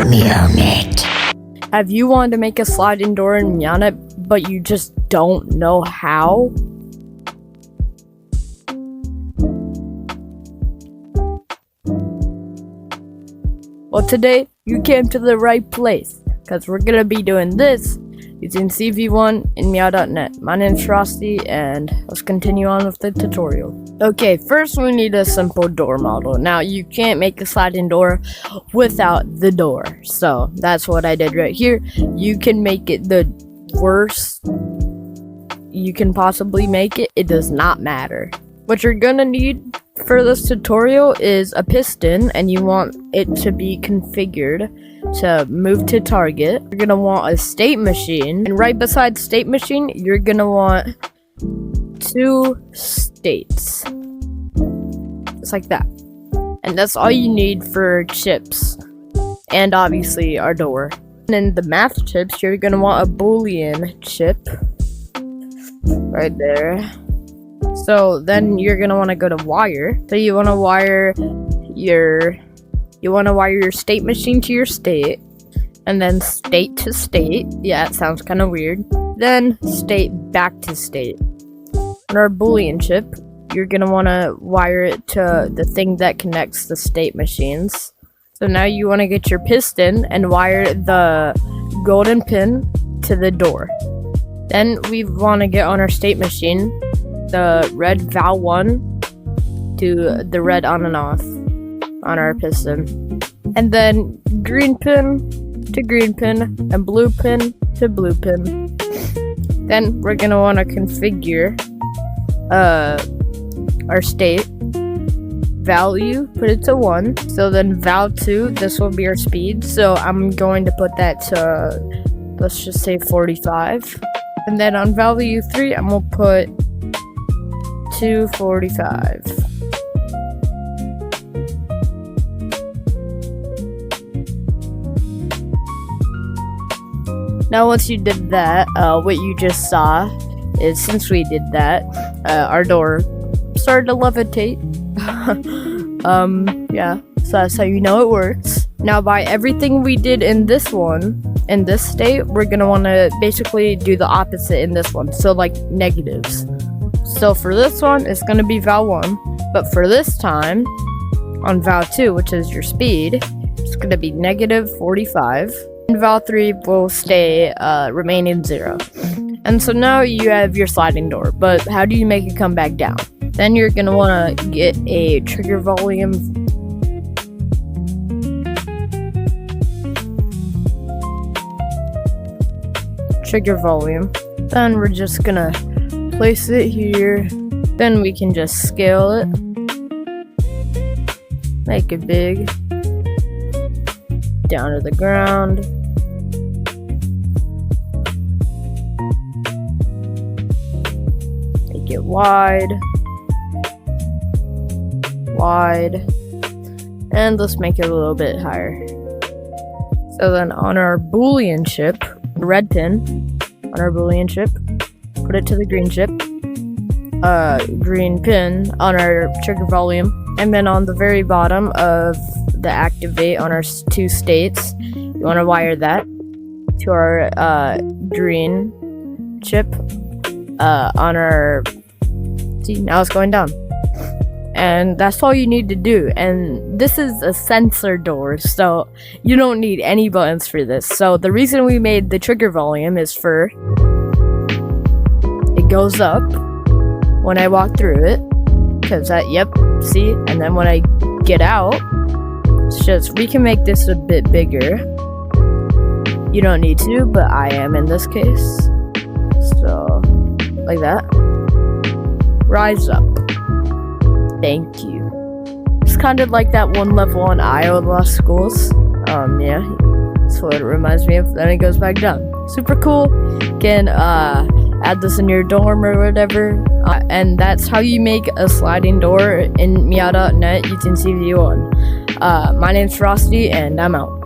Meownet. Have you wanted to make a sliding door in Meownet, but you just don't know how? Well, today you came to the right place, because we're gonna be doing this using CV1 in Meow.net. My name's Frosty, and let's continue on with the tutorial. Okay, first we need a simple door model. Now, you can't make a sliding door without the door, so that's what I did right here. You can make it the worst you can possibly make it. It does not matter. What you're gonna need for this tutorial is a piston, and you want it to be configured to move to target. You're gonna want a state machine, and right beside state machine, you're gonna want 2 states. Just like that. And that's all you need for chips. And obviously our door. And in the math chips, you're gonna want a Boolean chip. Right there. So then you're gonna want to go to wire. So you want to wire your state machine to your state, and then state to state. Yeah, it sounds kind of weird. Then state back to state. On our Boolean chip, you're gonna want to wire it to the thing that connects the state machines. So now you want to get your piston and wire the golden pin to the door. Then we want to get on our state machine the red val1 to the red on and off on our piston, and then green pin to green pin and blue pin to blue pin. Then we're gonna want to configure our state value, put it to 1. So then val2, this will be our speed, so I'm going to put that to, let's just say 45. And then on value 3, I'm gonna put 245. Now once you did that, what you just saw is, since we did that, our door started to levitate. Yeah, so that's how you know it works. Now by everything we did in this one, in this state, we're gonna want to basically do the opposite in this one, so like negatives. So for this one, it's going to be val1, but for this time, on val2, which is your speed, it's going to be negative 45, and val3 will stay remaining 0. And so now you have your sliding door, but how do you make it come back down? Then you're going to want to get a trigger volume. Then we're just going to place it here. Then we can just scale it, make it big, down to the ground. Make it wide, and let's make it a little bit higher. So then on our Boolean chip, red pin on our Boolean chip, put it to the green chip, green pin on our trigger volume, and then on the very bottom of the activate on our 2 states, you want to wire that to our green chip on our, see, now it's going down. And that's all you need to do. And this is a sensor door, so you don't need any buttons for this. So the reason we made the trigger volume is for goes up when I walk through it, because yep, see, and then when I get out, it's just, we can make this a bit bigger. You don't need to, but I am in this case. So like that. Rise up. Thank you. It's kind of like that one level on Io Lost Schools. Yeah, that's what it reminds me of. Then it goes back down. Super cool. You can add this in your dorm or whatever, and that's how you make a sliding door in Meow.net using CV1. My name's Frosty, and I'm out.